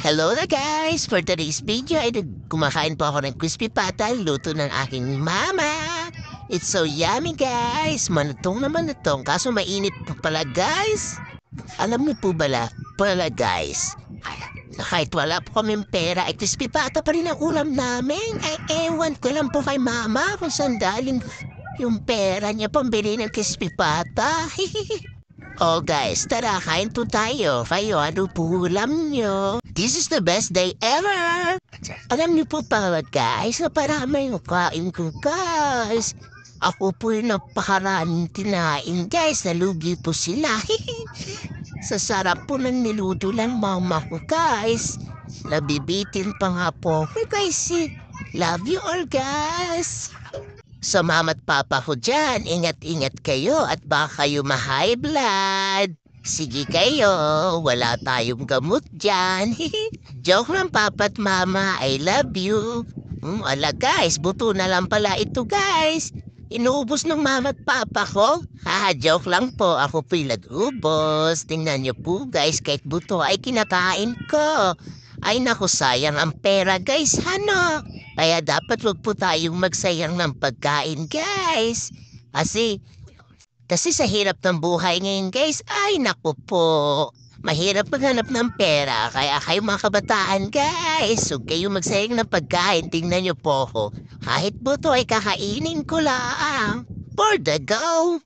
Hello na guys! For today's video ay kumakain po ako ng crispy pata, luto ng aking mama. It's so yummy guys! Manutong na manutong, kaso mainit pa pala guys. Alam niyo po pala guys, na kahit wala po kaming pera, ay crispy pata pa rin ang ulam namin. Ay ewan ko lang po kay mama kung saan galing yung pera niya pambili ng crispy pata. Oh guys, tara kain po tayo. Kayo, ano po ulam nyo? This is the best day ever! Alam niyo po pala guys, na parami yung kain ko guys. Ako po yung napakaraming tinain guys, nalugi po sila. Sa sarap po ng niluto lang mama ko guys. Nabibitin pa nga po ako guys. Love you all guys! Sa mama't papa ko dyan, ingat-ingat kayo at baka kayo ma-high blood. Sige kayo, wala tayong gamot dyan. Joke lang papa at mama, I love you. Ala guys, buto na lang pala ito guys. Inuubos ng mama at papa ko? Joke lang po, ako po'y nag-ubos. Tingnan niyo po guys, kahit buto ay kinakain ko. Ay naku, sayang ang pera guys, ano? Kaya dapat wag po tayong magsayang ng pagkain, guys. Kasi sa hirap ng buhay ngayon, guys, ay naku po. Mahirap maghanap ng pera, kaya kayo mga kabataan, guys. Huwag kayong magsayang ng pagkain, tingnan niyo po ako. Kahit buto ay kakainin ko lang. For the go!